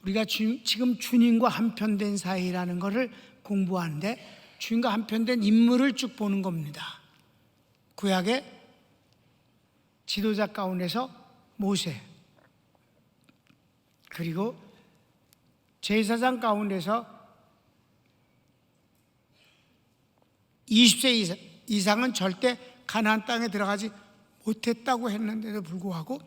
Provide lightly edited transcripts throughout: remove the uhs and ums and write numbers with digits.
우리가 지금 주님과 한편된 사이라는 것을 공부하는데 주님과 한편된 인물을 쭉 보는 겁니다. 구약의 지도자 가운데서 모세, 그리고 제사장 가운데서 20세 이상은 절대 가나안 땅에 들어가지 못했다고 했는데도 불구하고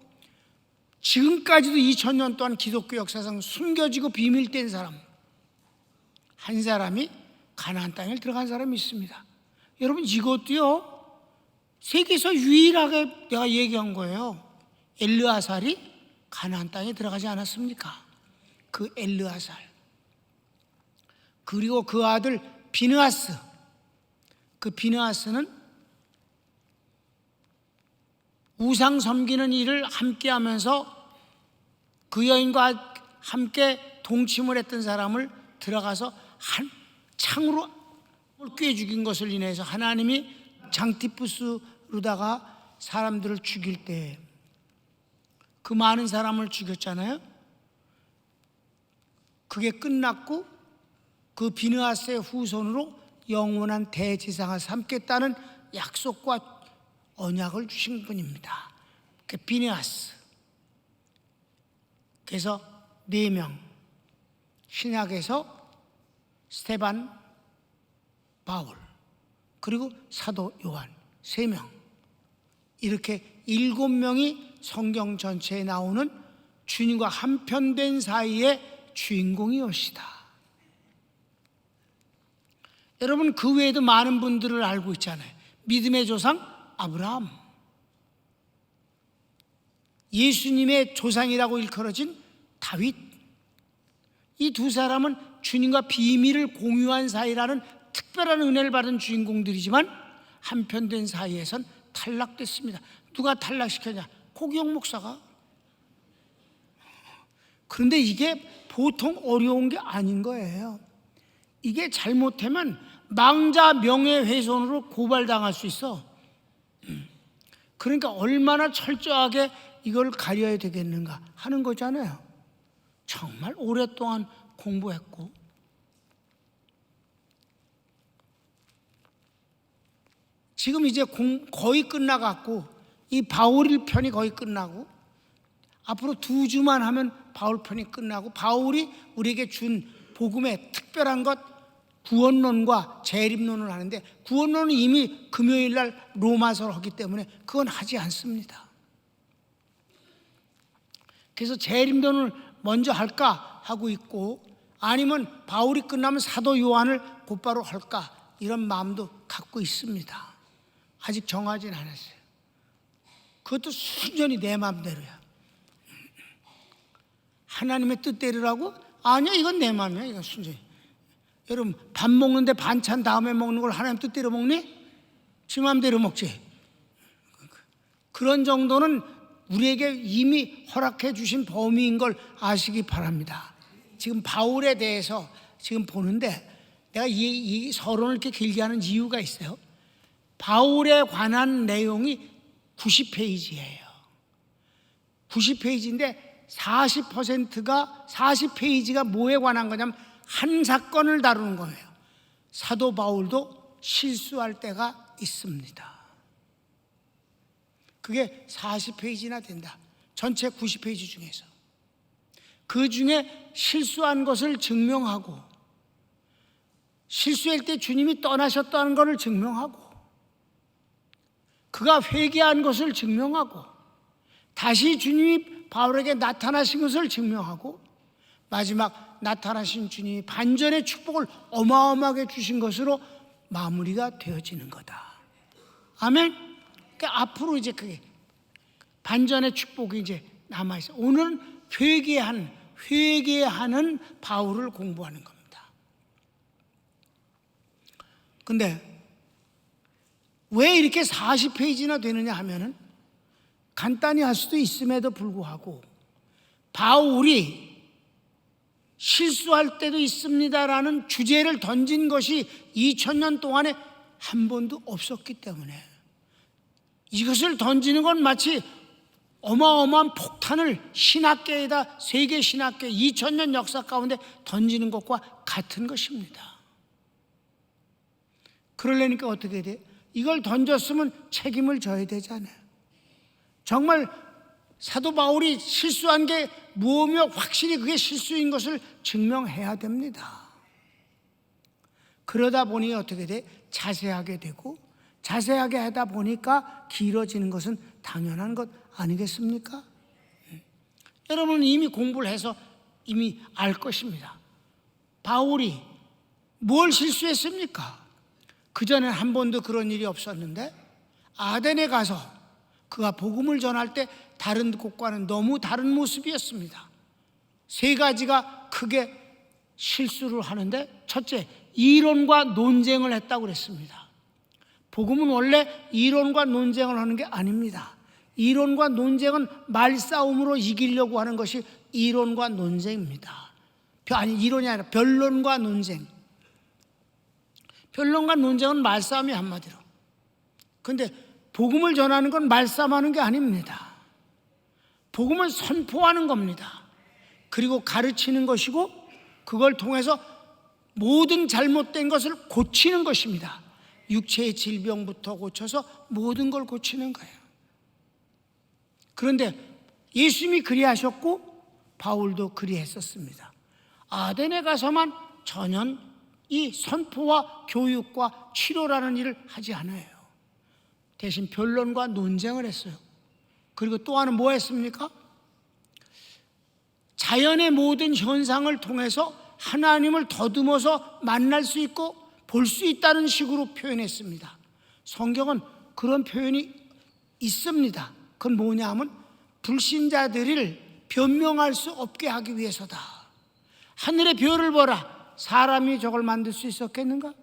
지금까지도 2000년 동안 기독교 역사상 숨겨지고 비밀된 사람 한 사람이 가나안 땅에 들어간 사람이 있습니다. 여러분, 이것도요 세계에서 유일하게 내가 얘기한 거예요. 엘르아살이 가나안 땅에 들어가지 않았습니까? 그 엘르아살, 그리고 그 아들 비느하스. 그 비느하스는 우상 섬기는 일을 함께 하면서 그 여인과 함께 동침을 했던 사람을 들어가서 한 창으로 꿰 죽인 것을 인해서 하나님이 장티푸스로다가 사람들을 죽일 때 그 많은 사람을 죽였잖아요. 그게 끝났고 그 비느하스의 후손으로 영원한 대제사장을 삼겠다는 약속과 언약을 주신 분입니다. 그 비느하스. 그래서 4명, 신약에서 스데반, 바울, 그리고 사도 요한 3명, 이렇게 7명이 성경 전체에 나오는 주님과 한편된 사이의 주인공이옵시다. 여러분, 그 외에도 많은 분들을 알고 있잖아요. 믿음의 조상 아브라함, 예수님의 조상이라고 일컬어진 다윗. 이 두 사람은 주님과 비밀을 공유한 사이라는 특별한 은혜를 받은 주인공들이지만 한편된 사이에선 탈락됐습니다. 누가 탈락시켰냐? 고기영 목사가. 그런데 이게 보통 어려운 게 아닌 거예요. 이게 잘못하면 망자 명예훼손으로 고발당할 수 있어. 그러니까 얼마나 철저하게 이걸 가려야 되겠는가 하는 거잖아요. 정말 오랫동안 공부했고, 지금 이제 거의 끝나갔고, 이 바울 편이 거의 끝나고, 앞으로 2주만 하면 바울 편이 끝나고, 바울이 우리에게 준 복음의 특별한 것 구원론과 재림론을 하는데, 구원론은 이미 금요일 날 로마서를 하기 때문에 그건 하지 않습니다. 그래서 재림론을 먼저 할까 하고 있고, 아니면 바울이 끝나면 사도 요한을 곧바로 할까, 이런 마음도 갖고 있습니다. 아직 정하진 않았어요. 그것도 순전히 내 마음대로야. 하나님의 뜻대로라고? 아니야, 이건 내 마음이야. 이건 순전히. 여러분, 밥 먹는데 반찬 다음에 먹는 걸 하나님 뜻대로 먹니? 지 마음대로 먹지. 그런 정도는 우리에게 이미 허락해 주신 범위인 걸 아시기 바랍니다. 지금 바울에 대해서 지금 보는데, 내가 이 서론을 이렇게 길게 하는 이유가 있어요. 바울에 관한 내용이 90페이지예요. 90페이지인데 40페이지가 뭐에 관한 거냐면 한 사건을 다루는 거예요. 사도 바울도 실수할 때가 있습니다. 그게 40페이지나 된다. 전체 90페이지 중에서. 그 중에 실수한 것을 증명하고, 실수할 때 주님이 떠나셨다는 것을 증명하고, 그가 회개한 것을 증명하고, 다시 주님이 바울에게 나타나신 것을 증명하고, 마지막 나타나신 주님이 반전의 축복을 어마어마하게 주신 것으로 마무리가 되어지는 거다. 아멘. 그러니까 앞으로 이제 그게 반전의 축복이 이제 남아있어요. 오늘은 회개하는 바울을 공부하는 겁니다. 근데 왜 이렇게 40페이지나 되느냐 하면은, 간단히 할 수도 있음에도 불구하고 바울이 실수할 때도 있습니다라는 주제를 던진 것이 2000년 동안에 한 번도 없었기 때문에, 이것을 던지는 건 마치 어마어마한 폭탄을 신학계에다, 세계 신학계 2000년 역사 가운데 던지는 것과 같은 것입니다. 그러려니까 어떻게 돼? 이걸 던졌으면 책임을 져야 되잖아요. 정말 사도 바울이 실수한 게 무엇이며 확실히 그게 실수인 것을 증명해야 됩니다. 그러다 보니 어떻게 돼? 자세하게 되고, 자세하게 하다 보니까 길어지는 것은 당연한 것 아니겠습니까? 여러분은 이미 공부를 해서 이미 알 것입니다. 바울이 뭘 실수했습니까? 그전엔 한 번도 그런 일이 없었는데 아덴에 가서 그가 복음을 전할 때 다른 곳과는 너무 다른 모습이었습니다. 세 가지가 크게 실수를 하는데, 첫째, 이론과 논쟁을 했다고 그랬습니다. 복음은 원래 이론과 논쟁을 하는 게 아닙니다. 이론과 논쟁은 말싸움으로 이기려고 하는 것이 이론과 논쟁입니다. 아니, 이론이 아니라 변론과 논쟁. 변론과 논쟁은 말싸움이 한마디로. 그런데 복음을 전하는 건 말싸움하는 게 아닙니다. 복음은 선포하는 겁니다. 그리고 가르치는 것이고, 그걸 통해서 모든 잘못된 것을 고치는 것입니다. 육체의 질병부터 고쳐서 모든 걸 고치는 거예요. 그런데 예수님이 그리하셨고 바울도 그리했었습니다. 아덴에 가서만 전혀 이 선포와 교육과 치료라는 일을 하지 않아요. 대신 변론과 논쟁을 했어요. 그리고 또 하나는 뭐 했습니까? 자연의 모든 현상을 통해서 하나님을 더듬어서 만날 수 있고 볼 수 있다는 식으로 표현했습니다. 성경은 그런 표현이 있습니다. 그건 뭐냐 하면 불신자들을 변명할 수 없게 하기 위해서다. 하늘의 별을 보라. 사람이 저걸 만들 수 있었겠는가?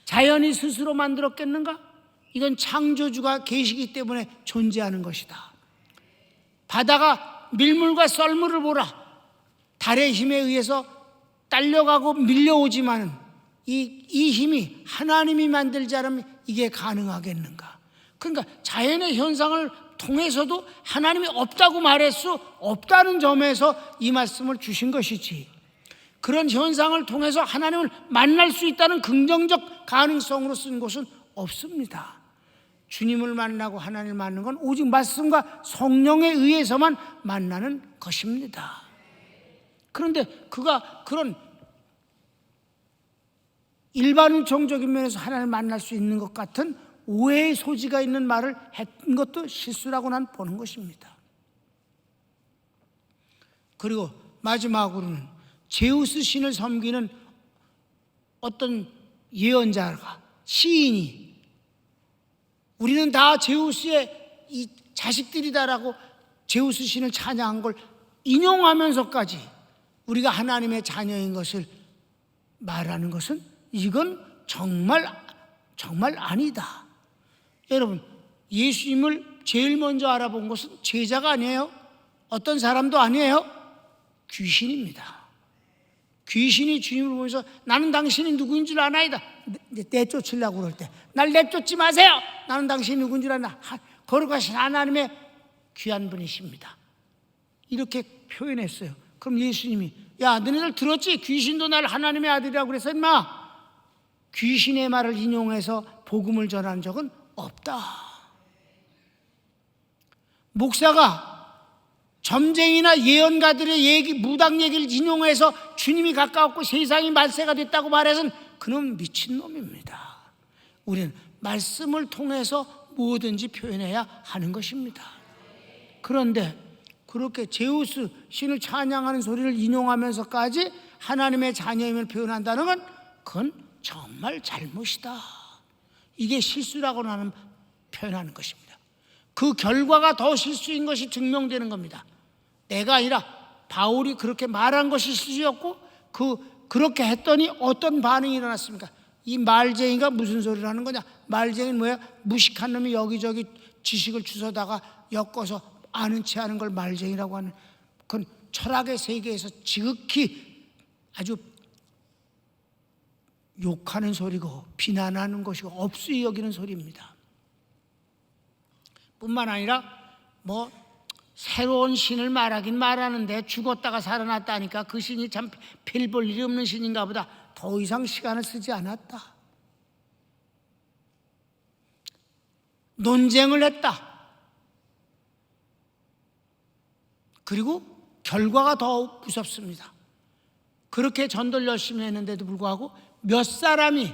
자연이 스스로 만들었겠는가? 이건 창조주가 계시기 때문에 존재하는 것이다. 바다가 밀물과 썰물을 보라. 달의 힘에 의해서 딸려가고 밀려오지만은 이 힘이 하나님이 만들지 않으면 이게 가능하겠는가? 그러니까 자연의 현상을 통해서도 하나님이 없다고 말할 수 없다는 점에서 이 말씀을 주신 것이지, 그런 현상을 통해서 하나님을 만날 수 있다는 긍정적 가능성으로 쓴 것은 없습니다. 주님을 만나고 하나님을 만나는 건 오직 말씀과 성령에 의해서만 만나는 것입니다. 그런데 그가 그런 일반적인 면에서 하나님을 만날 수 있는 것 같은 오해의 소지가 있는 말을 했던 것도 실수라고 난 보는 것입니다. 그리고 마지막으로는 제우스 신을 섬기는 어떤 예언자가, 시인이 우리는 다 제우스의 이 자식들이다라고 제우스 신을 찬양한 걸 인용하면서까지 우리가 하나님의 자녀인 것을 말하는 것은 이건 정말 아니다. 여러분, 예수님을 제일 먼저 알아본 것은 제자가 아니에요. 어떤 사람도 아니에요. 귀신입니다. 귀신이 주님을 보면서 나는 당신이 누구인 줄 아나이다. 내쫓으려고 그럴 때 날 내쫓지 마세요. 나는 당신이 누구인 줄 아나. 거룩하신 하나님의 귀한 분이십니다. 이렇게 표현했어요. 그럼 예수님이, 야, 너네들 들었지? 귀신도 날 하나님의 아들이라고 그래서 임마. 귀신의 말을 인용해서 복음을 전한 적은 없다. 목사가 점쟁이나 예언가들의 얘기, 무당 얘기를 인용해서 주님이 가까웠고 세상이 말세가 됐다고 말해서는 그놈 미친놈입니다. 우리는 말씀을 통해서 뭐든지 표현해야 하는 것입니다. 그런데 그렇게 제우스 신을 찬양하는 소리를 인용하면서까지 하나님의 자녀임을 표현한다는 건 그건 정말 잘못이다. 이게 실수라고 나는 표현하는 것입니다. 그 결과가 더 실수인 것이 증명되는 겁니다. 내가 아니라 바울이 그렇게 말한 것이 실수였고 그렇게 했더니 어떤 반응이 일어났습니까? 이 말쟁이가 무슨 소리를 하는 거냐? 말쟁이는 뭐야? 무식한 놈이 여기저기 지식을 주워다가 엮어서 아는 체 하는 걸 말쟁이라고 하는, 그건 철학의 세계에서 지극히 아주 욕하는 소리고 비난하는 것이고 업수히 여기는 소리입니다. 뿐만 아니라 뭐 새로운 신을 말하긴 말하는데 죽었다가 살아났다니까 그 신이 참 별 볼 일이 없는 신인가 보다. 더 이상 시간을 쓰지 않았다. 논쟁을 했다. 그리고 결과가 더 무섭습니다. 그렇게 전도를 열심히 했는데도 불구하고 몇 사람이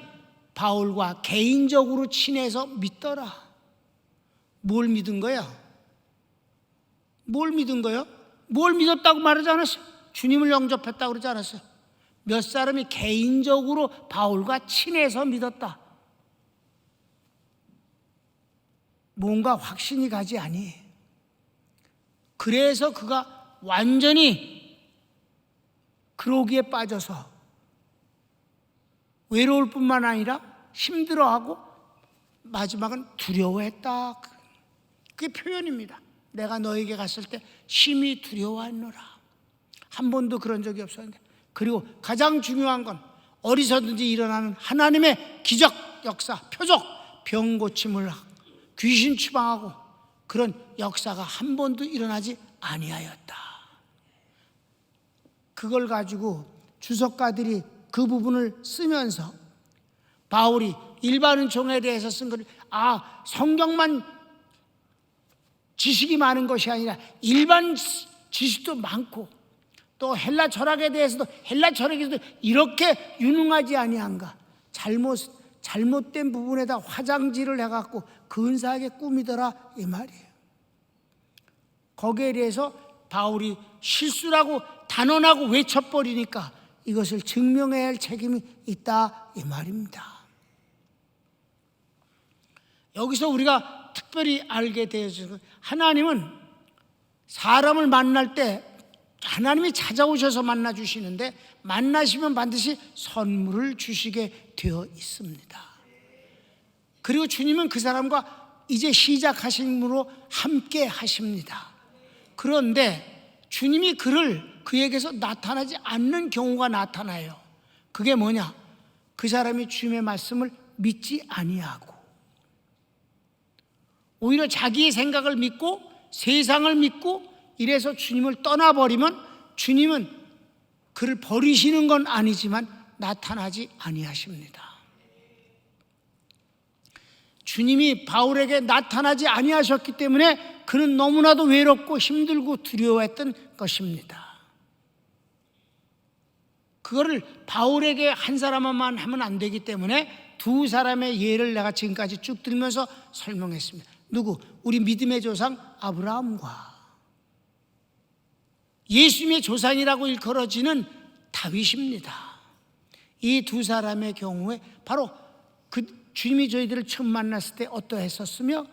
바울과 개인적으로 친해서 믿더라. 뭘 믿은 거야? 뭘 믿은 거요? 뭘 믿었다고 말하지 않았어요? 주님을 영접했다고 그러지 않았어요? 몇 사람이 개인적으로 바울과 친해서 믿었다. 뭔가 확신이 가지 아니. 그래서 그가 완전히 그러기에 빠져서 외로울 뿐만 아니라 힘들어하고 마지막은 두려워했다. 그게 표현입니다. 내가 너에게 갔을 때 심히 두려워했노라. 한 번도 그런 적이 없었는데. 그리고 가장 중요한 건 어디서든지 일어나는 하나님의 기적 역사, 표적, 병 고침을 귀신 추방하고 그런 역사가 한 번도 일어나지 아니하였다. 그걸 가지고 주석가들이 그 부분을 쓰면서 바울이 일반 은총에 대해서 쓴 걸 성경만 지식이 많은 것이 아니라 일반 지식도 많고 또 헬라 철학에 대해서도 헬라 철학에서도 이렇게 유능하지 아니한가. 잘못된 부분에다 화장지를 해갖고 근사하게 꾸미더라 이 말이에요. 거기에 대해서 바울이 실수라고 단언하고 외쳐버리니까 이것을 증명해야 할 책임이 있다 이 말입니다. 여기서 우리가 특별히 알게 되어서 하나님은 사람을 만날 때 하나님이 찾아오셔서 만나 주시는데 만나시면 반드시 선물을 주시게 되어 있습니다. 그리고 주님은 그 사람과 이제 시작하심으로 함께 하십니다. 그런데 주님이 그에게서 나타나지 않는 경우가 나타나요. 그게 뭐냐? 그 사람이 주님의 말씀을 믿지 아니하고 오히려 자기의 생각을 믿고 세상을 믿고 이래서 주님을 떠나버리면 주님은 그를 버리시는 건 아니지만 나타나지 아니하십니다. 주님이 바울에게 나타나지 아니하셨기 때문에 그는 너무나도 외롭고 힘들고 두려워했던 것입니다. 그거를 바울에게 한 사람만 하면 안 되기 때문에 두 사람의 예를 내가 지금까지 쭉 들면서 설명했습니다. 누구? 우리 믿음의 조상 아브라함과 예수님의 조상이라고 일컬어지는 다윗입니다. 이 두 사람의 경우에 바로 주님이 저희들을 처음 만났을 때 어떠했었으며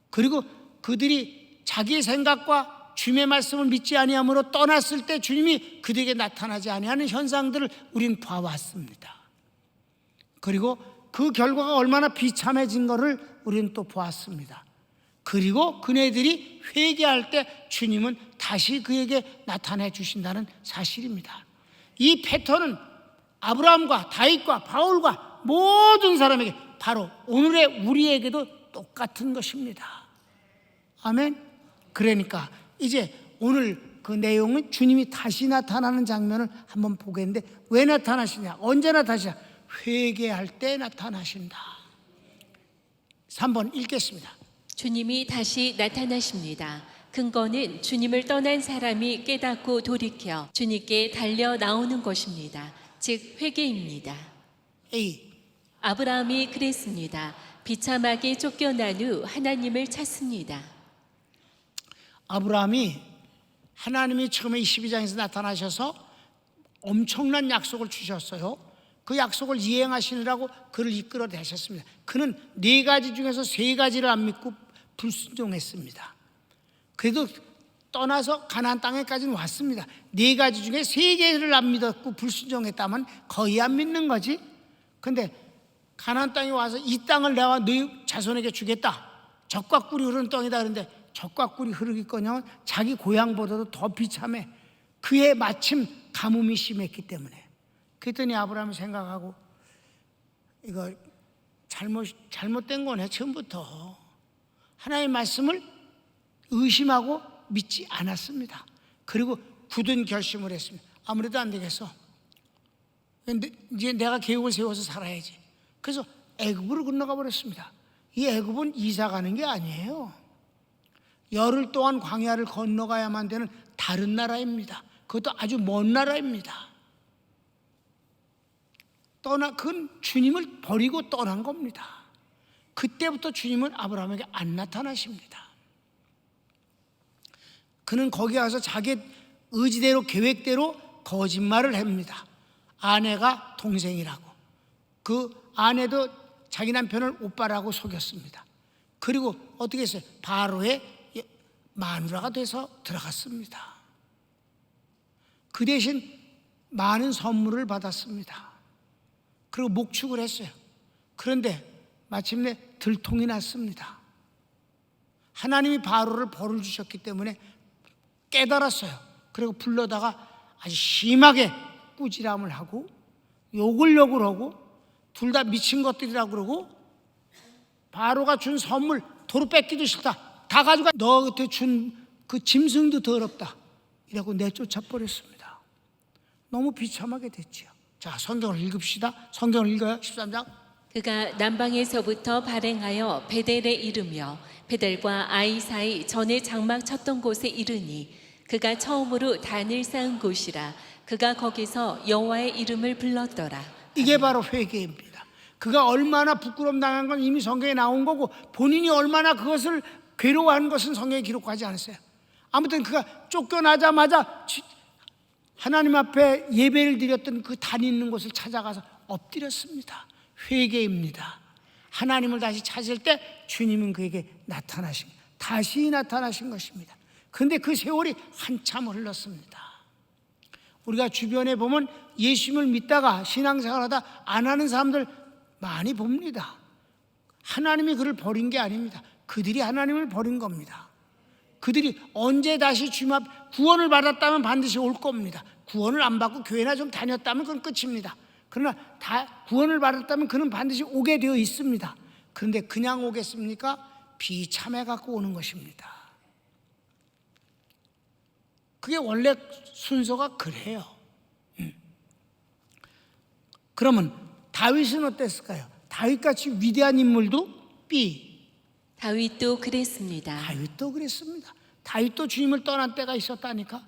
그리고 그들이 자기의 생각과 주님의 말씀을 믿지 아니함으로 떠났을 때 주님이 그들에게 나타나지 아니하는 현상들을 우리는 봐왔습니다. 그리고 그 결과가 얼마나 비참해진 것을 우리는 또 보았습니다. 그리고 그네들이 회개할 때 주님은 다시 그에게 나타내 주신다는 사실입니다. 이 패턴은 아브라함과 다윗과 바울과 모든 사람에게 바로 오늘의 우리에게도 똑같은 것입니다. 아멘. 그러니까 이제 오늘 그 내용은 주님이 다시 나타나는 장면을 한번 보겠는데 왜 나타나시냐? 언제 나타나시냐? 회개할 때 나타나신다. 3번 읽겠습니다. 주님이 다시 나타나십니다. 근거는 주님을 떠난 사람이 깨닫고 돌이켜 주님께 달려 나오는 것입니다. 즉 회개입니다. A. 아브라함이 그랬습니다. 비참하게 쫓겨난 후 하나님을 찾습니다. 아브라함이 하나님이 처음에 12장에서 나타나셔서 엄청난 약속을 주셨어요. 그 약속을 이행하시느라고 그를 이끌어내셨습니다. 그는 4가지 중에서 3가지를 안 믿고 불순종했습니다. 그래도 떠나서 가나안 땅에까지는 왔습니다. 4가지 중에 3개를 안 믿었고 불순종했다면 거의 안 믿는 거지. 근데 가나안 땅에 와서 이 땅을 내가 너희 자손에게 주겠다. 젖과 꿀이 흐르는 땅이다. 그런데 젖과 꿀이 흐르기꺼녕 자기 고향보다도 더 비참해. 그의 마침 가뭄이 심했기 때문에. 그랬더니 아브라함이 생각하고 이거 잘못된 거네. 처음부터 하나님의 말씀을 의심하고 믿지 않았습니다. 그리고 굳은 결심을 했습니다. 아무래도 안 되겠어. 근데 이제 내가 계획을 세워서 살아야지. 그래서 애굽으로 건너가 버렸습니다. 이 애굽은 이사 가는 게 아니에요. 열흘 동안 광야를 건너가야만 되는 다른 나라입니다. 그것도 아주 먼 나라입니다. 그건 주님을 버리고 떠난 겁니다. 그때부터 주님은 아브라함에게 안 나타나십니다. 그는 거기 가서 자기 의지대로 계획대로 거짓말을 합니다. 아내가 동생이라고, 그 아내도 자기 남편을 오빠라고 속였습니다. 그리고 어떻게 했어요? 바로의 마누라가 돼서 들어갔습니다. 그 대신 많은 선물을 받았습니다. 그리고 목축을 했어요. 그런데 마침내 들통이 났습니다. 하나님이 바로를 벌을 주셨기 때문에 깨달았어요. 그리고 불러다가 아주 심하게 꾸지람을 하고 욕을 하고 둘 다 미친 것들이라고 그러고, 바로가 준 선물 도로 뺏기도 싫다, 다 가져가, 너한테 준 그 짐승도 더럽다 이라고 내쫓아 버렸습니다. 너무 비참하게 됐지요. 자, 성경을 읽읍시다. 성경을 읽어요. 13장. 그가 남방에서부터 발행하여 베델에 이르며 베델과 아이 사이 전에 장막 쳤던 곳에 이르니 그가 처음으로 단을 쌓은 곳이라. 그가 거기서 여호와의 이름을 불렀더라. 이게 바로 회개입니다. 그가 얼마나 부끄럼 당한 건 이미 성경에 나온 거고, 본인이 얼마나 그것을 괴로워한 것은 성경에 기록하지 않았어요. 아무튼 그가 쫓겨나자마자 하나님 앞에 예배를 드렸던 그 단 있는 곳을 찾아가서 엎드렸습니다. 회개입니다. 하나님을 다시 찾을 때 주님은 그에게 나타나신, 다시 나타나신 것입니다. 그런데 그 세월이 한참 흘렀습니다. 우리가 주변에 보면 예수님을 믿다가 신앙생활하다 안 하는 사람들 많이 봅니다. 하나님이 그를 버린 게 아닙니다. 그들이 하나님을 버린 겁니다. 그들이 언제 다시 주님 앞 구원을 받았다면 반드시 올 겁니다. 구원을 안 받고 교회나 좀 다녔다면 그건 끝입니다. 그러나 다 구원을 받았다면 그는 반드시 오게 되어 있습니다. 그런데 그냥 오겠습니까? 비참해 갖고 오는 것입니다. 그게 원래 순서가 그래요. 그러면 다윗은 어땠을까요? 다윗같이 위대한 인물도 다윗도 그랬습니다. 다윗도 그랬습니다. 다윗도 주님을 떠난 때가 있었다니까.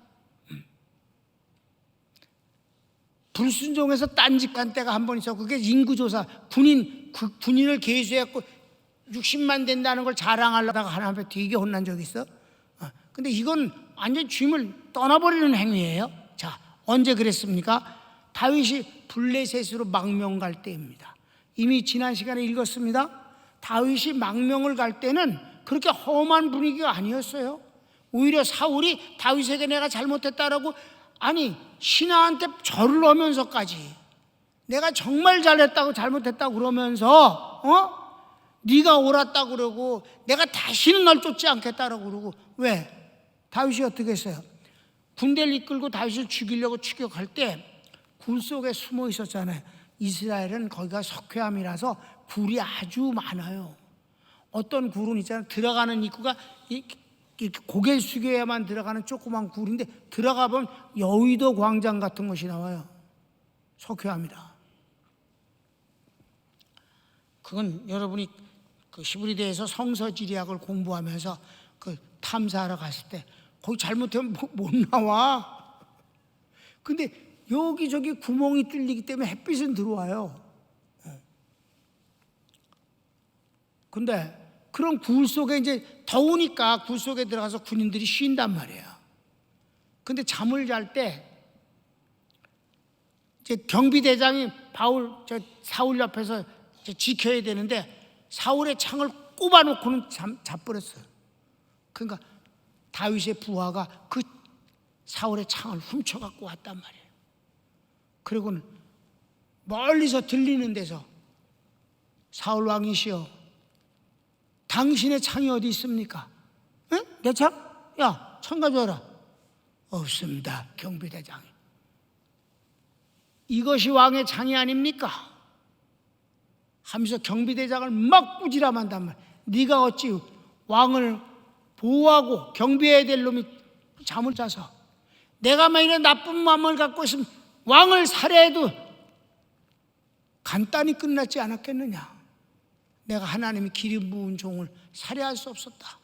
불순종해서 딴짓한 때가 한 번 있었고, 그게 인구조사, 군인을 계수해갖고 60만 된다는 걸 자랑하려다가 하나님 앞에 되게 혼난 적이 있어. 근데 이건 완전 주님을 떠나버리는 행위예요. 자, 언제 그랬습니까? 다윗이 블레셋으로 망명 갈 때입니다. 이미 지난 시간에 읽었습니다. 다윗이 망명을 갈 때는 그렇게 험한 분위기가 아니었어요. 오히려 사울이 다윗에게 내가 잘못했다라고, 아니 신하한테 절을 하면서까지 내가 정말 잘했다고 잘못했다고 그러면서 네가 옳았다고 그러고 내가 다시는 널 쫓지 않겠다라고 그러고. 왜? 다윗이 어떻게 했어요? 군대를 이끌고 다윗을 죽이려고 추격할 때 굴 속에 숨어 있었잖아요. 이스라엘은 거기가 석회암이라서 굴이 아주 많아요. 어떤 굴은 있잖아요, 들어가는 입구가 이렇게 고개를 숙여야만 들어가는 조그만 굴인데 들어가 보면 여의도 광장 같은 곳이 나와요. 석회암이라. 그건 여러분이 그 히브리대에서 성서지리학을 공부하면서 그 탐사하러 갔을 때 거기 잘못하면 못 나와. 근데 여기저기 구멍이 뚫리기 때문에 햇빛은 들어와요. 근데 그런 굴 속에 이제 더우니까 굴 속에 들어가서 군인들이 쉰단 말이에요. 근데 잠을 잘 때 이제 경비대장이 사울 옆에서 지켜야 되는데 사울의 창을 꼽아놓고는 자버렸어요. 그러니까 다윗의 부하가 그 사울의 창을 훔쳐갖고 왔단 말이에요. 그리고는 멀리서 들리는 데서 사울 왕이시여, 당신의 창이 어디 있습니까? 응? 내 창? 야, 창 가져와라. 없습니다, 경비대장이. 이것이 왕의 창이 아닙니까? 하면서 경비대장을 막 꾸지람한단 말이야. 네가 어찌 왕을 보호하고 경비해야 될 놈이 잠을 자서 내가 만일에 나쁜 마음을 갖고 있으면 왕을 살해해도 간단히 끝났지 않았겠느냐. 내가 하나님이 기름 부은 종을 살해할 수 없었다.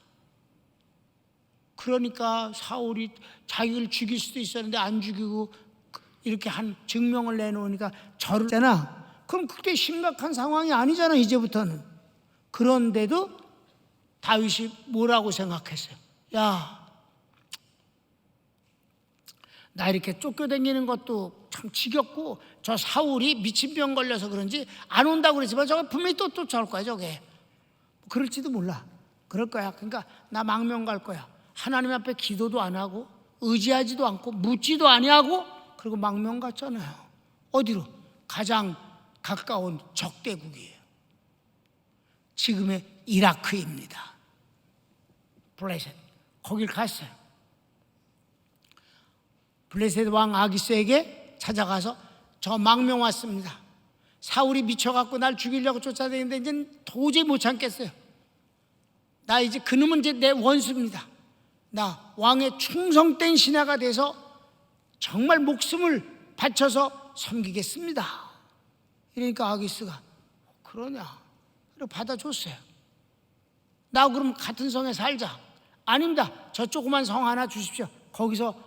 그러니까 사울이 자기를 죽일 수도 있었는데 안 죽이고 이렇게 한 증명을 내놓으니까 저를 잖아. 그럼 그게 심각한 상황이 아니잖아 이제부터는. 그런데도 다윗이 뭐라고 생각했어요? 야, 나 이렇게 쫓겨다니는 것도 참 지겹고 저 사울이 미친병 걸려서 그런지 안 온다고 그랬지만 저거 분명히 또 쫓아올 거야 저게. 그럴지도 몰라. 그럴 거야. 그러니까 나 망명 갈 거야. 하나님 앞에 기도도 안 하고 의지하지도 않고 묻지도 아니하고 그리고 망명 갔잖아요. 어디로? 가장 가까운 적대국이에요. 지금의 이라크입니다. 블레셋. 거길 갔어요. 블레셋 왕 아기스에게 찾아가서 저 망명 왔습니다. 사울이 미쳐갖고 날 죽이려고 쫓아다니는데 이제 도저히 못 참겠어요. 나 이제 그놈은 이제 내 원수입니다. 나 왕의 충성된 신하가 돼서 정말 목숨을 바쳐서 섬기겠습니다. 이러니까 아기스가 그러냐? 그리고 받아줬어요. 나 그럼 같은 성에 살자. 아닙니다. 저 조그만 성 하나 주십시오. 거기서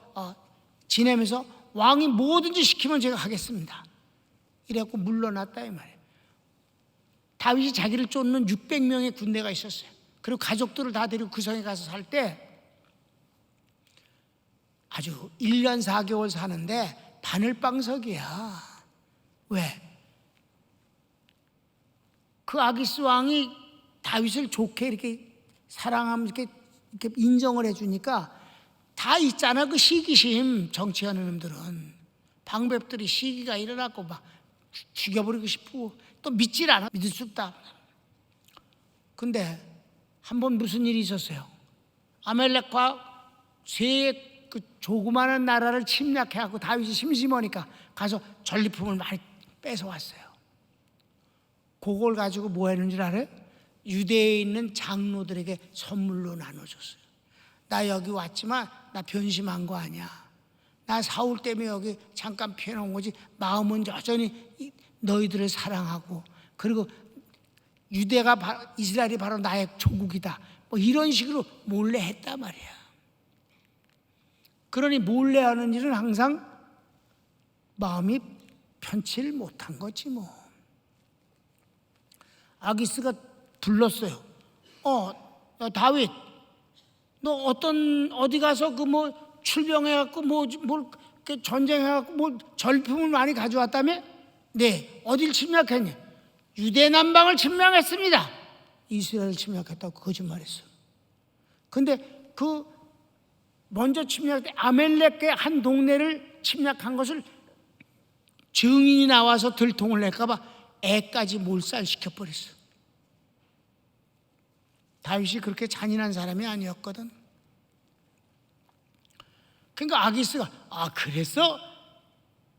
지내면서 왕이 뭐든지 시키면 제가 하겠습니다. 이래갖고 물러났다 이 말이에요. 다윗이 자기를 쫓는 600명의 군대가 있었어요. 그리고 가족들을 다 데리고 그 성에 가서 살 때 아주 1년 4개월 사는데 바늘방석이야. 왜? 그 아기스 왕이 다윗을 좋게 이렇게 사랑하면 이렇게 인정을 해주니까 다 있잖아. 그 시기심. 정치하는 놈들은 방백들이 시기가 일어났고 막 죽여버리고 싶고 또 믿질 않아. 믿을 수 없다. 근데 한 번 무슨 일이 있었어요. 아멜렉과 세 그 조그마한 나라를 침략해갖고 다윗이 심심하니까 가서 전리품을 많이 뺏어왔어요. 그걸 가지고 뭐 했는 줄 알아요? 유대에 있는 장로들에게 선물로 나눠줬어요. 나 여기 왔지만 나 변심한 거 아니야. 나 사울 때문에 여기 잠깐 피해놓은 거지 마음은 여전히 너희들을 사랑하고 그리고 유대가 이스라엘이 바로 나의 조국이다. 뭐 이런 식으로 몰래 했단 말이야. 그러니 몰래 하는 일은 항상 마음이 편치를 못한 거지 뭐. 아기스가 불렀어요. 야, 다윗, 너 어디 가서 그 뭐 출병해갖고 뭘 전쟁해갖고 뭐 전리품을 많이 가져왔다며? 네. 어딜 침략했니? 유대 남방을 침략했습니다. 이스라엘을 침략했다고 거짓말했어. 근데 그 먼저 침략할 때 아멜렉의 한 동네를 침략한 것을 증인이 나와서 들통을 낼까봐 애까지 몰살시켜버렸어. 다윗이 그렇게 잔인한 사람이 아니었거든. 그러니까 아기스가 그랬어?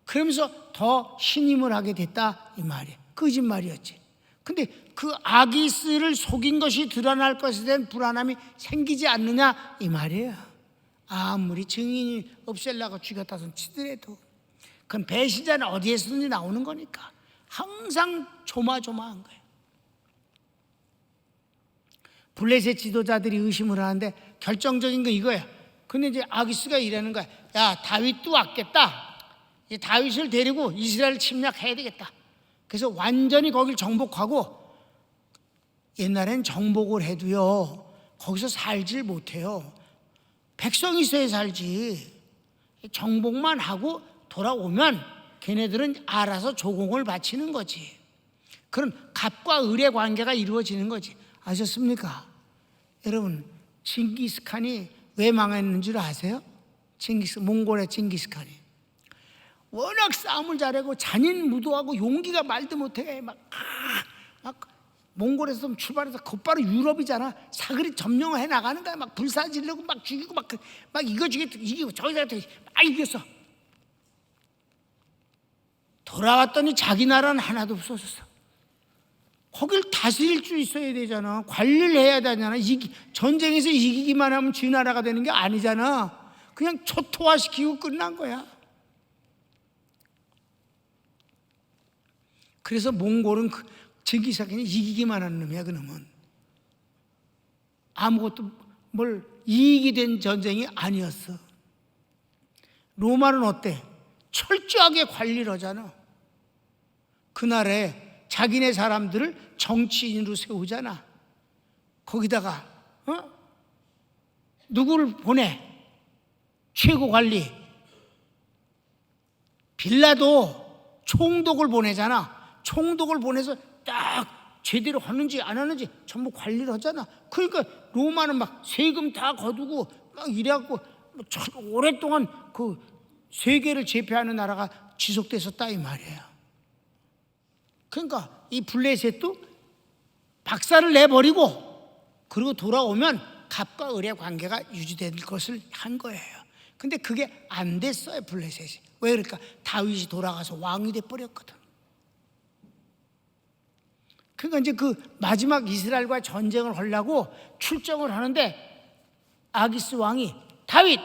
그러면서 더 신임을 하게 됐다 이 말이야. 거짓말이었지. 근데 그 아기스를 속인 것이 드러날 것에 대한 불안함이 생기지 않느냐 이 말이에요. 아무리 증인이 없애려고 죽였다 손 치더라도 그건 배신자는 어디에서든지 나오는 거니까 항상 조마조마한 거예요. 블레셋 지도자들이 의심을 하는데 결정적인 건 이거야. 근데 이제 아기스가 이러는 거야. 야, 다윗도 왔겠다. 이 다윗을 데리고 이스라엘 침략해야 되겠다. 그래서 완전히 거길 정복하고, 옛날엔 정복을 해도요 거기서 살질 못해요. 백성이 있어야 살지. 정복만 하고 돌아오면 걔네들은 알아서 조공을 바치는 거지. 그런 갑과 을의 관계가 이루어지는 거지. 아셨습니까? 여러분, 징기스칸이 왜 망했는 줄 아세요? 몽골의 징기스칸이 워낙 싸움을 잘하고 잔인무도하고 용기가 말도 못해. 막 몽골에서 출발해서 곧바로 유럽이잖아. 사그리 점령해 나가는 거야. 막 불사지르고 막 죽이고 막 이거 이기고 저기서 막 이겼어. 돌아왔더니 자기 나라는 하나도 없어졌어. 거길 다스릴 수 있어야 되잖아. 관리를 해야 되잖아. 전쟁에서 이기기만 하면 지 나라가 되는 게 아니잖아. 그냥 초토화시키고 끝난 거야. 그래서 몽골은 징기스칸이 이기기만 하는 놈이야. 그놈은 아무것도 뭘 이익이 된 전쟁이 아니었어. 로마는 어때? 철저하게 관리를 하잖아. 그날에 자기네 사람들을 정치인으로 세우잖아. 거기다가 누구를 보내? 최고 관리. 빌라도 총독을 보내잖아. 총독을 보내서 딱 제대로 하는지 안 하는지 전부 관리를 하잖아. 그러니까 로마는 막 세금 다 거두고 막 이래갖고 오랫동안 그 세계를 제패하는 나라가 지속됐었다 이 말이에요. 그러니까 이 블레셋도 박살을 내버리고 그리고 돌아오면 갑과 을의 관계가 유지될 것을 한 거예요. 근데 그게 안 됐어요. 블레셋이. 왜 그럴까? 다윗이 돌아가서 왕이 돼버렸거든. 그러니까 이제 그 마지막 이스라엘과 전쟁을 하려고 출정을 하는데 아기스 왕이 다윗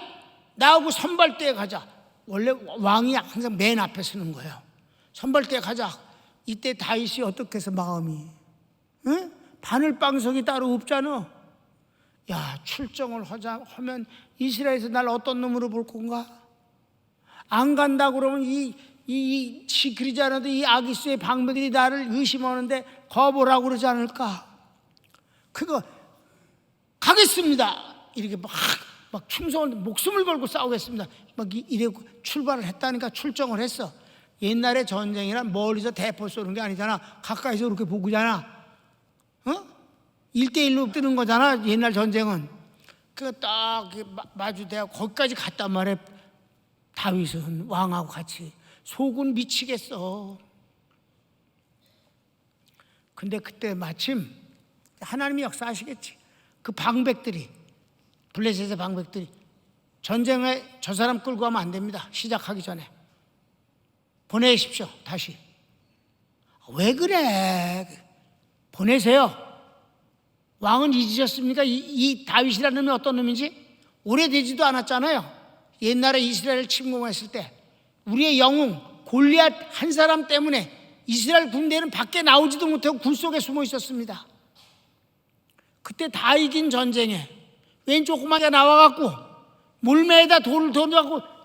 나하고 선발대에 가자. 원래 왕이 항상 맨 앞에 서는 거예요. 선발대에 가자. 이때 다윗이 어떻게 해서 마음이 바늘방석이 따로 없잖아. 야, 출정을 하면 이스라엘에서 날 어떤 놈으로 볼 건가? 안 간다 그러면 이 시크리지 않아도 이 아기스의 방배들이 나를 의심하는데 거부라고 그러지 않을까? 그거 가겠습니다. 이렇게 막 충성을 목숨을 걸고 싸우겠습니다. 막 이래고 출발을 했다니까 출정을 했어. 옛날에 전쟁이란 멀리서 대포 쏘는 게 아니잖아. 가까이서 그렇게 보고잖아. 1대1로 뜨는 거잖아. 옛날 전쟁은. 그거 딱 마주대고 거기까지 갔단 말이야. 다윗은 왕하고 같이. 속은 미치겠어. 근데 그때 마침 하나님이 역사하시겠지. 그 방백들이 블레셋의 방백들이 전쟁에 저 사람 끌고 가면 안 됩니다. 시작하기 전에 보내십시오. 다시. 왜 그래? 보내세요. 왕은 잊으셨습니까? 이 다윗이라는 놈이 어떤 놈인지? 오래되지도 않았잖아요. 옛날에 이스라엘을 침공했을 때 우리의 영웅 골리앗 한 사람 때문에 이스라엘 군대는 밖에 나오지도 못하고 굴 속에 숨어 있었습니다. 그때 다 이긴 전쟁에 왼 조그마게 나와갖고 물매에다 돌을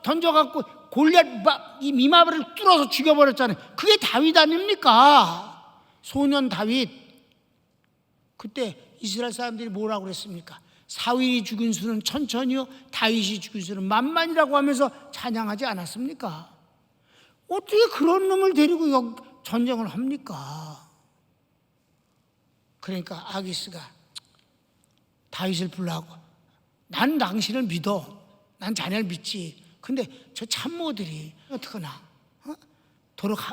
던져갖고 골리앗 이 미마를 뚫어서 죽여버렸잖아요. 그게 다윗 아닙니까? 소년 다윗. 그때 이스라엘 사람들이 뭐라고 그랬습니까? 사울이 죽은 수는 천천히요 다윗이 죽은 수는 만만이라고 하면서 찬양하지 않았습니까? 어떻게 그런 놈을 데리고 여기 전쟁을 합니까? 그러니까 아기스가 다윗을 불러하고 난 당신을 믿어. 난 자네를 믿지. 근데 저 참모들이 어떡하나?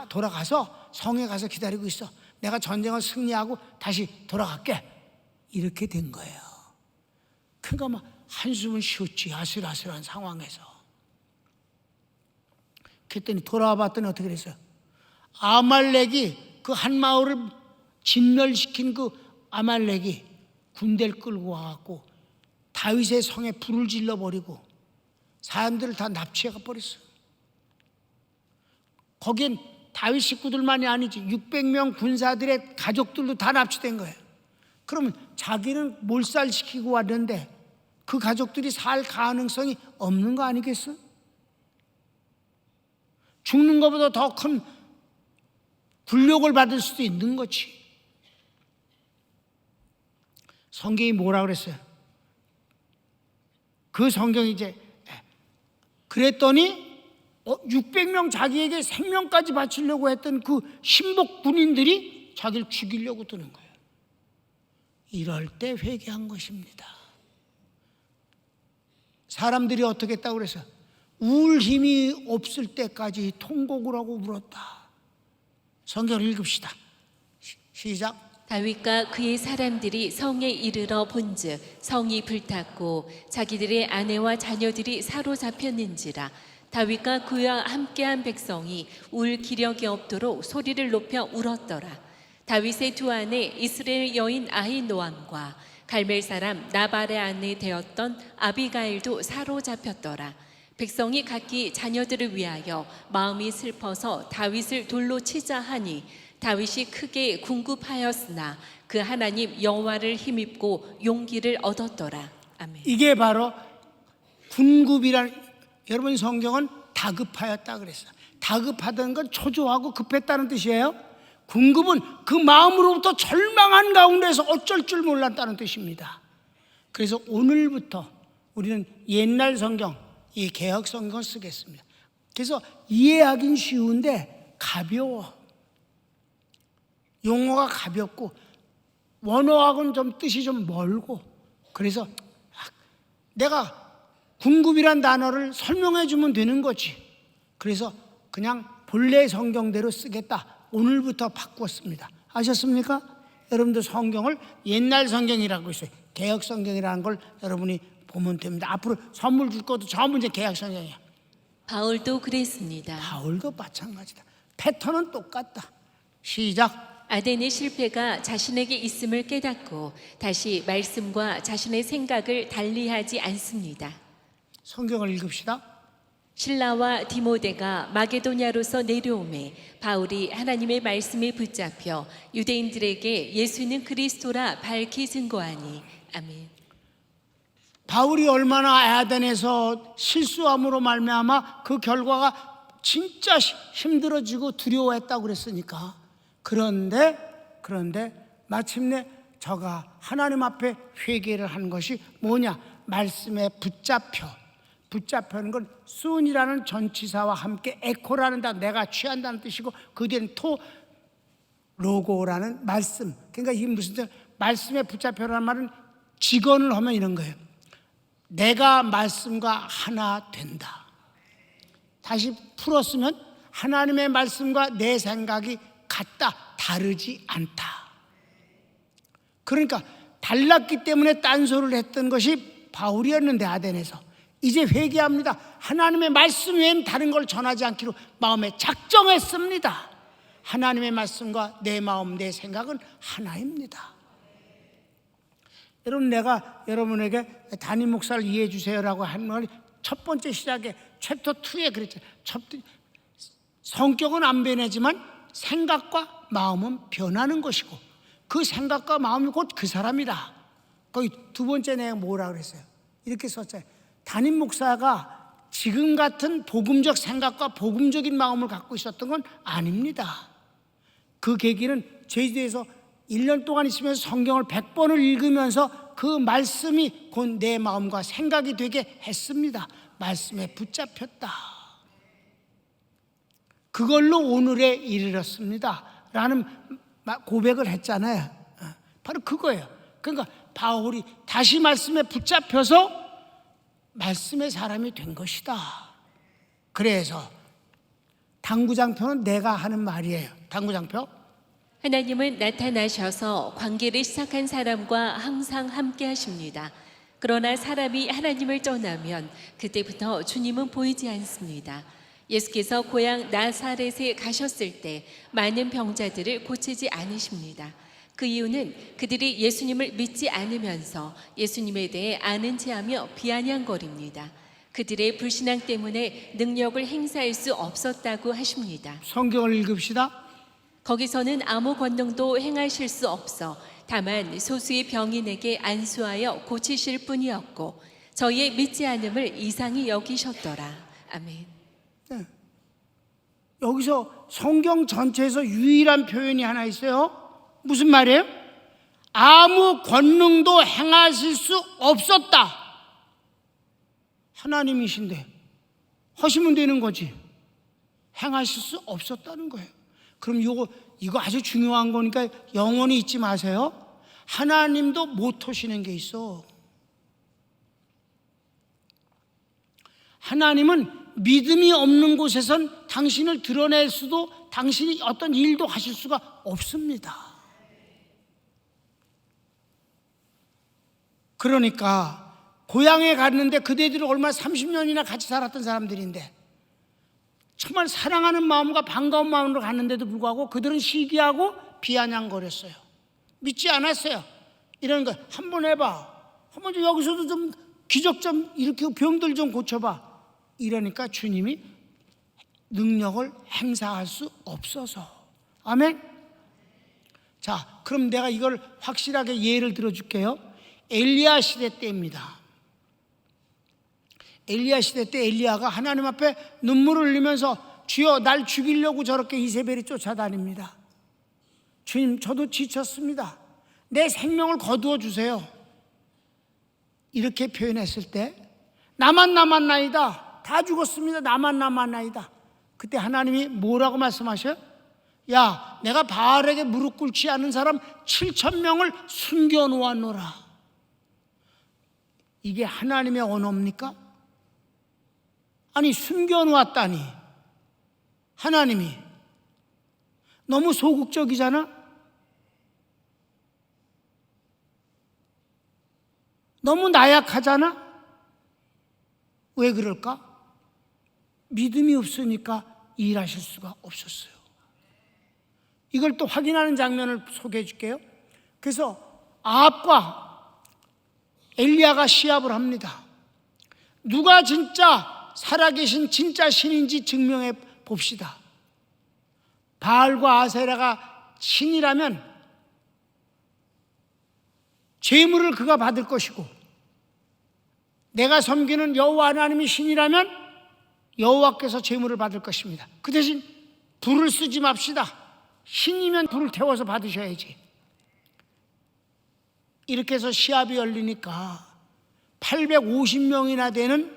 돌아가서 성에 가서 기다리고 있어. 내가 전쟁을 승리하고 다시 돌아갈게. 이렇게 된 거예요. 그러니까 막 한숨은 쉬었지. 아슬아슬한 상황에서. 그랬더니 돌아와 봤더니 어떻게 됐어요? 아말렉이 그 한 마을을 진멸시킨 그 아말렉이 군대를 끌고 와갖고 다윗의 성에 불을 질러버리고 사람들을 다 납치해가 버렸어요. 거긴 다윗 식구들만이 아니지 600명 군사들의 가족들도 다 납치된 거예요. 그러면 자기는 몰살시키고 왔는데 그 가족들이 살 가능성이 없는 거 아니겠어? 죽는 것보다 더 큰 굴욕을 받을 수도 있는 거지. 성경이 뭐라 그랬어요? 그 성경이 이제 그랬더니 600명 자기에게 생명까지 바치려고 했던 그 신복 군인들이 자기를 죽이려고 드는 거예요. 이럴 때 회개한 것입니다. 사람들이 어떻게 했다고 그래서 울 힘이 없을 때까지 통곡을 하고 울었다. 성경을 읽읍시다. 시작. 다윗과 그의 사람들이 성에 이르러 본즉 성이 불탔고 자기들의 아내와 자녀들이 사로잡혔는지라. 다윗과 그와 함께한 백성이 울 기력이 없도록 소리를 높여 울었더라. 다윗의 두 아내 이스라엘 여인 아히노암과 갈멜 사람 나발의 아내 되었던 아비가일도 사로잡혔더라. 백성이 각기 자녀들을 위하여 마음이 슬퍼서 다윗을 돌로 치자 하니 다윗이 크게 궁급하였으나 그 하나님 여호와를 힘입고 용기를 얻었더라. 아멘. 이게 바로 군급이란, 여러분 성경은 다급하였다 그랬어요. 다급하다는 건 초조하고 급했다는 뜻이에요. 군급은 그 마음으로부터 절망한 가운데서 어쩔 줄 몰랐다는 뜻입니다. 그래서 오늘부터 우리는 옛날 성경, 이 개역 성경을 쓰겠습니다. 그래서 이해하긴 쉬운데 가벼워. 용어가 가볍고 원어하고는 좀 뜻이 좀 멀고, 그래서 내가 군급이란 단어를 설명해 주면 되는 거지. 그래서 그냥 본래 성경대로 쓰겠다. 오늘부터 바꿨습니다. 아셨습니까? 여러분들 성경을 옛날 성경이라고 있어요. 개역 성경이라는 걸 여러분이 보면 됩니다. 앞으로 선물 줄 것도 전부 이제 개역 성경이야. 바울도 그랬습니다. 바울도 마찬가지다. 패턴은 똑같다. 시작. 아덴의 실패가 자신에게 있음을 깨닫고 다시 말씀과 자신의 생각을 달리하지 않습니다. 성경을 읽읍시다. 실라와 디모데가 마게도냐로서 내려오매 바울이 하나님의 말씀에 붙잡혀 유대인들에게 예수는 그리스도라 밝히 증거하니. 아멘. 바울이 얼마나 아덴에서 실수함으로 말미암아 그 결과가 진짜 힘들어지고 두려워했다고 그랬으니까. 그런데 마침내 저가 하나님 앞에 회개를 한 것이 뭐냐? 말씀에 붙잡혀는 건 순이라는 전치사와 함께 에코라는 단어, 내가 취한다는 뜻이고, 그 뒤에는 로고라는 말씀. 그러니까 이게 무슨 뜻? 말씀에 붙잡혀라는 말은 직언을 하면 이런 거예요. 내가 말씀과 하나 된다. 다시 풀었으면 하나님의 말씀과 내 생각이 같다, 다르지 않다. 그러니까 달랐기 때문에 딴소리를 했던 것이 바울이었는데, 아덴에서 이제 회개합니다. 하나님의 말씀 외엔 다른 걸 전하지 않기로 마음에 작정했습니다. 하나님의 말씀과 내 마음, 내 생각은 하나입니다. 여러분, 내가 여러분에게 담임 목사를 이해해 주세요라고 한 말이 첫 번째 시작에 챕터 2에 그랬죠. 성격은 안 변하지만 생각과 마음은 변하는 것이고, 그 생각과 마음이 곧 그 사람이다. 거기 두 번째 내가 뭐라 그랬어요? 이렇게 썼잖아요. 담임 목사가 지금 같은 복음적 생각과 복음적인 마음을 갖고 있었던 건 아닙니다. 그 계기는 제주도에서 1년 동안 있으면서 성경을 100번을 읽으면서 그 말씀이 곧 내 마음과 생각이 되게 했습니다. 말씀에 붙잡혔다. 그걸로 오늘에 이르렀습니다 라는 고백을 했잖아요. 바로 그거예요. 그러니까 바울이 다시 말씀에 붙잡혀서 말씀의 사람이 된 것이다. 그래서 당구장표는 내가 하는 말이에요. 당구장표. 하나님은 나타나셔서 관계를 시작한 사람과 항상 함께 하십니다. 그러나 사람이 하나님을 떠나면 그때부터 주님은 보이지 않습니다. 예수께서 고향 나사렛에 가셨을 때 많은 병자들을 고치지 않으십니다. 그 이유는 그들이 예수님을 믿지 않으면서 예수님에 대해 아는 체하며 비아냥거립니다. 그들의 불신앙 때문에 능력을 행사할 수 없었다고 하십니다. 성경을 읽읍시다. 거기서는 아무 권능도 행하실 수 없어 다만 소수의 병인에게 안수하여 고치실 뿐이었고 저희의 믿지 않음을 이상히 여기셨더라. 아멘. 네. 여기서 성경 전체에서 유일한 표현이 하나 있어요. 무슨 말이에요? 아무 권능도 행하실 수 없었다. 하나님이신데 하시면 되는 거지. 행하실 수 없었다는 거예요. 그럼 이거 아주 중요한 거니까 영원히 잊지 마세요. 하나님도 못 하시는 게 있어. 하나님은 믿음이 없는 곳에선 당신을 드러낼 수도, 당신이 어떤 일도 하실 수가 없습니다. 그러니까 고향에 갔는데 그대들이 얼마나 30년이나 같이 살았던 사람들인데 정말 사랑하는 마음과 반가운 마음으로 갔는데도 불구하고 그들은 시기하고 비아냥거렸어요. 믿지 않았어요. 이러는 거 한번 해봐. 한번 좀 여기서도 좀 기적 좀 일으키고 병들 좀 고쳐봐. 이러니까 주님이 능력을 행사할 수 없어서. 아멘. 자, 그럼 내가 이걸 확실하게 예를 들어줄게요. 엘리야 시대 때입니다. 엘리야 시대 때 엘리야가 하나님 앞에 눈물을 흘리면서 주여 날 죽이려고 저렇게 이세벨이 쫓아다닙니다. 주님 저도 지쳤습니다. 내 생명을 거두어 주세요. 이렇게 표현했을 때 나만 남았나이다. 다 죽었습니다. 나만 남았나이다. 그때 하나님이 뭐라고 말씀하셔요? 야, 내가 바알에게 무릎 꿇지 않은 사람 7,000명을 숨겨놓았노라. 이게 하나님의 언어입니까? 아니, 숨겨놓았다니. 하나님이 너무 소극적이잖아. 너무 나약하잖아. 왜 그럴까? 믿음이 없으니까 일하실 수가 없었어요. 이걸 또 확인하는 장면을 소개해 줄게요. 그래서 아합과 엘리야가 시합을 합니다. 누가 진짜 살아계신 진짜 신인지 증명해 봅시다. 바알과 아세라가 신이라면 죄물을 그가 받을 것이고, 내가 섬기는 여호와 하나님이 신이라면 여호와께서 제물을 받을 것입니다. 그 대신 불을 쓰지 맙시다. 신이면 불을 태워서 받으셔야지. 이렇게 해서 시합이 열리니까 850명이나 되는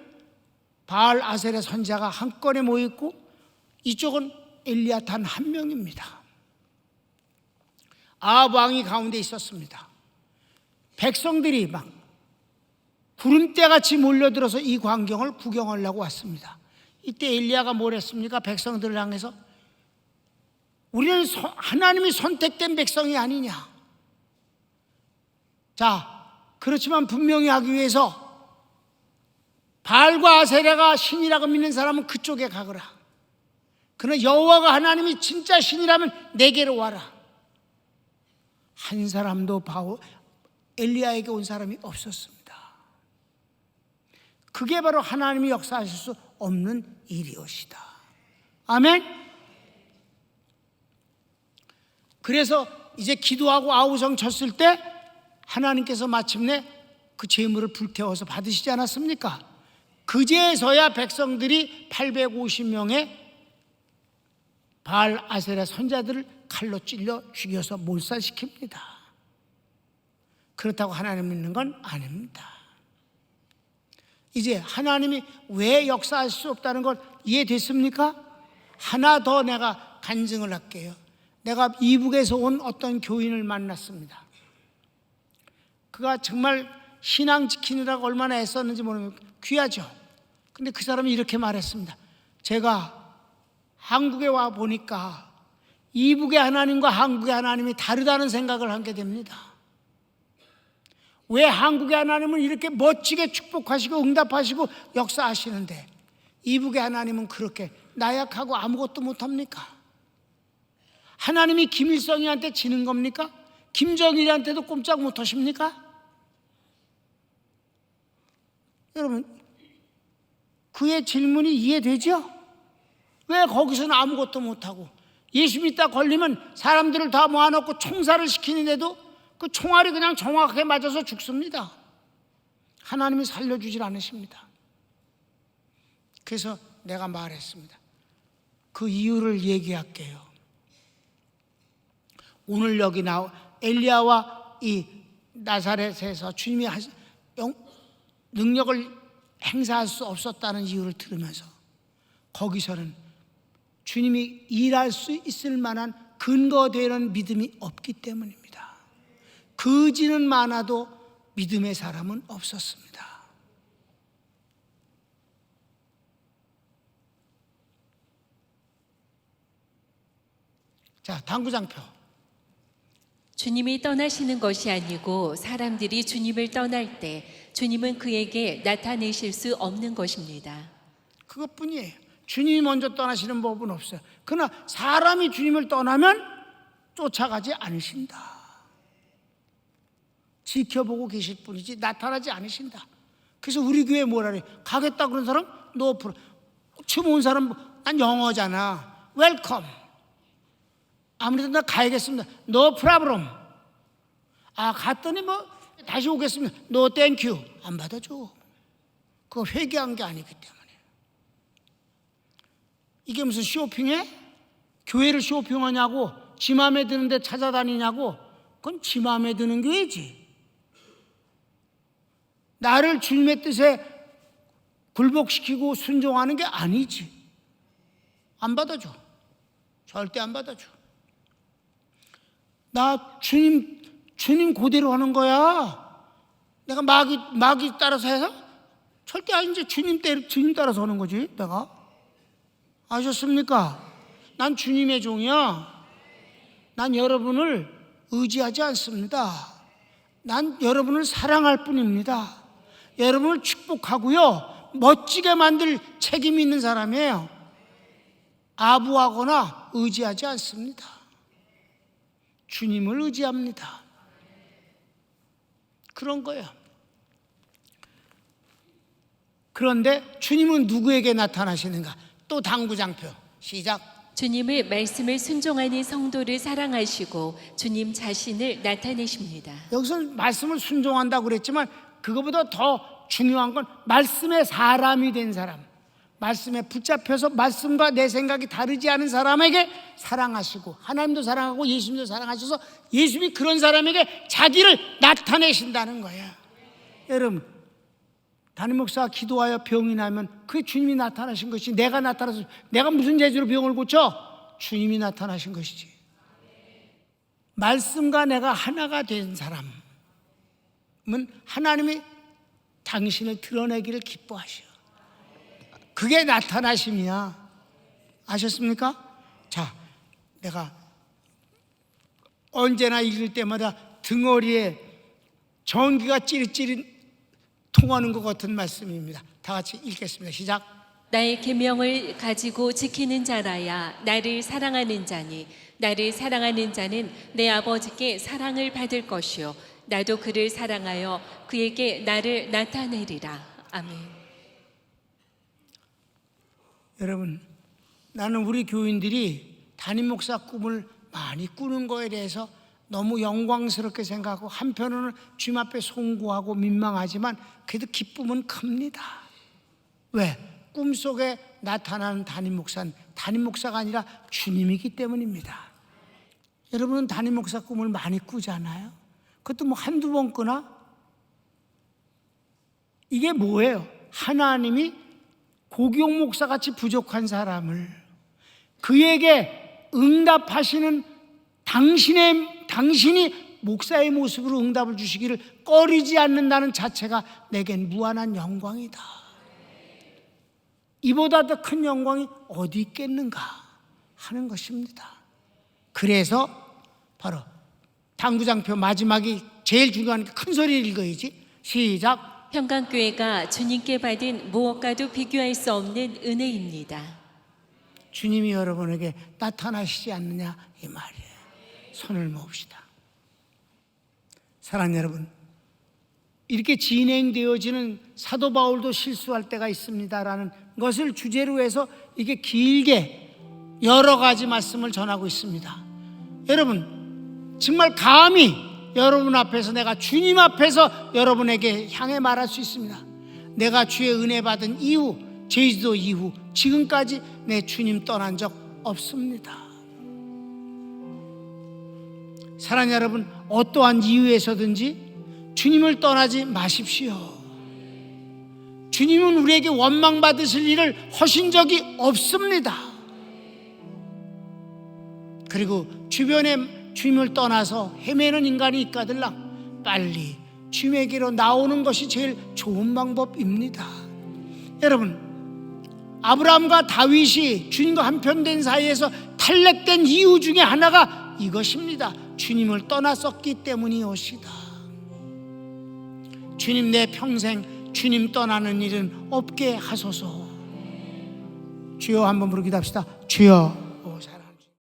바알 아세라 선자가 한건에 모여있고, 이쪽은 엘리야 단 한 명입니다. 아합 왕이 가운데 있었습니다. 백성들이 막 구름대같이 몰려들어서 이 광경을 구경하려고 왔습니다. 이때 엘리야가 뭘 했습니까? 백성들을 향해서 우리는 하나님이 선택된 백성이 아니냐. 자, 그렇지만 분명히 하기 위해서 바알과 아세라가 신이라고 믿는 사람은 그쪽에 가거라. 그러나 여호와가 하나님이 진짜 신이라면 내게로 와라. 한 사람도 엘리야에게 온 사람이 없었습니다. 그게 바로 하나님이 역사하실 수 없는 일이었다. 아멘. 그래서 이제 기도하고 아우성 쳤을 때 하나님께서 마침내 그 제물을 불태워서 받으시지 않았습니까? 그제서야 백성들이 850명의 바알 아세라 선자들을 칼로 찔러 죽여서 몰살시킵니다. 그렇다고 하나님 믿는 건 아닙니다. 이제 하나님이 왜 역사할 수 없다는 걸 이해됐습니까? 하나 더 내가 간증을 할게요. 내가 이북에서 온 어떤 교인을 만났습니다. 그가 정말 신앙 지키느라고 얼마나 애썼는지 모르면 귀하죠. 근데 그 사람이 이렇게 말했습니다. 제가 한국에 와 보니까 이북의 하나님과 한국의 하나님이 다르다는 생각을 하게 됩니다. 왜 한국의 하나님은 이렇게 멋지게 축복하시고 응답하시고 역사하시는데 이북의 하나님은 그렇게 나약하고 아무것도 못합니까? 하나님이 김일성이한테 지는 겁니까? 김정일한테도 꼼짝 못하십니까? 여러분, 그의 질문이 이해되죠? 왜 거기서는 아무것도 못하고 예수 믿다 걸리면 사람들을 다 모아놓고 총살을 시키는데도 그 총알이 그냥 정확하게 맞아서 죽습니다. 하나님이 살려주질 않으십니다. 그래서 내가 말했습니다. 그 이유를 얘기할게요. 오늘 여기 엘리야와 이 나사렛에서 주님이 능력을 행사할 수 없었다는 이유를 들으면서 거기서는 주님이 일할 수 있을 만한 근거되는 믿음이 없기 때문입니다. 거지는 많아도 믿음의 사람은 없었습니다. 자, 당구장표. 주님이 떠나시는 것이 아니고 사람들이 주님을 떠날 때 주님은 그에게 나타내실 수 없는 것입니다. 그것뿐이에요. 주님이 먼저 떠나시는 법은 없어요. 그러나 사람이 주님을 떠나면 쫓아가지 않으신다. 지켜보고 계실 뿐이지 나타나지 않으신다. 그래서 우리 교회 뭐라 그래? 가겠다 그런 사람 너 처음 온 사람 난 영어잖아. 웰컴. 아무래도 나 가야겠습니다. No problem. 갔더니 뭐 다시 오겠습니다. No thank you. 안 받아줘. 그거 회개한 게 아니기 때문에. 이게 무슨 쇼핑해? 교회를 쇼핑하냐고, 지 맘에 드는데 찾아다니냐고. 그건 지 맘에 드는 교회지. 나를 주님의 뜻에 굴복시키고 순종하는 게 아니지. 안 받아줘. 절대 안 받아줘. 나 주님 그대로 하는 거야. 내가 마귀 따라서 해서? 절대 아니지. 주님 따라서 하는 거지, 내가. 아셨습니까? 난 주님의 종이야. 난 여러분을 의지하지 않습니다. 난 여러분을 사랑할 뿐입니다. 여러분을 축복하고요, 멋지게 만들 책임이 있는 사람이에요. 아부하거나 의지하지 않습니다. 주님을 의지합니다. 그런 거예요. 그런데 주님은 누구에게 나타나시는가? 또 당구장표 시작. 주님의 말씀을 순종하는 성도를 사랑하시고 주님 자신을 나타내십니다. 여기서 말씀을 순종한다고 그랬지만 그거보다 더 중요한 건 말씀의 사람이 된 사람, 말씀에 붙잡혀서 말씀과 내 생각이 다르지 않은 사람에게 사랑하시고, 하나님도 사랑하고 예수님도 사랑하셔서 예수님이 그런 사람에게 자기를 나타내신다는 거야. 여러분, 담임 목사가 기도하여 병이 나면 그게 주님이 나타나신 것이지, 내가 나타나서 내가 무슨 재주로 병을 고쳐? 주님이 나타나신 것이지. 말씀과 내가 하나가 된 사람은 하나님이 당신을 드러내기를 기뻐하셔. 그게 나타나심이야. 아셨습니까? 자, 내가 언제나 읽을 때마다 등허리에 전기가 찌릿찌릿 통하는 것 같은 말씀입니다. 다 같이 읽겠습니다. 시작. 나의 계명을 가지고 지키는 자라야 나를 사랑하는 자니, 나를 사랑하는 자는 내 아버지께 사랑을 받을 것이요 나도 그를 사랑하여 그에게 나를 나타내리라. 아멘. 여러분, 나는 우리 교인들이 담임 목사 꿈을 많이 꾸는 거에 대해서 너무 영광스럽게 생각하고, 한편으로는 주님 앞에 송구하고 민망하지만 그래도 기쁨은 큽니다. 왜? 꿈속에 나타나는 담임 목사는 담임 목사가 아니라 주님이기 때문입니다. 여러분은 담임 목사 꿈을 많이 꾸잖아요. 그것도 뭐 한두 번 꾸나? 이게 뭐예요? 하나님이 고기용 목사같이 부족한 사람을 그에게 응답하시는 당신이 목사의 모습으로 응답을 주시기를 꺼리지 않는다는 자체가 내겐 무한한 영광이다. 이보다 더 큰 영광이 어디 있겠는가 하는 것입니다. 그래서 바로 당구장표 마지막이 제일 중요하니까 큰 소리를 읽어야지. 시작. 평강교회가 주님께 받은 무엇과도 비교할 수 없는 은혜입니다. 주님이 여러분에게 나타나시지 않느냐 이 말이에요. 손을 모읍시다. 사랑하는 여러분, 이렇게 진행되어지는 사도 바울도 실수할 때가 있습니다라는 것을 주제로 해서 이게 길게 여러 가지 말씀을 전하고 있습니다. 여러분, 정말 감히 여러분 앞에서, 내가 주님 앞에서 여러분에게 향해 말할 수 있습니다. 내가 주의 은혜 받은 이후, 제주도 이후 지금까지 내 주님 떠난 적 없습니다. 사랑하는 여러분, 어떠한 이유에서든지 주님을 떠나지 마십시오. 주님은 우리에게 원망받으실 일을 하신 적이 없습니다. 그리고 주변에 주님을 떠나서 헤매는 인간이 있거들랑 빨리 주님에게로 나오는 것이 제일 좋은 방법입니다. 여러분, 아브라함과 다윗이 주님과 한편된 사이에서 탈락된 이유 중에 하나가 이것입니다. 주님을 떠났었기 때문이옵시다. 주님, 내 평생 주님 떠나는 일은 없게 하소서. 주여, 한번 부르기도 합시다. 주여,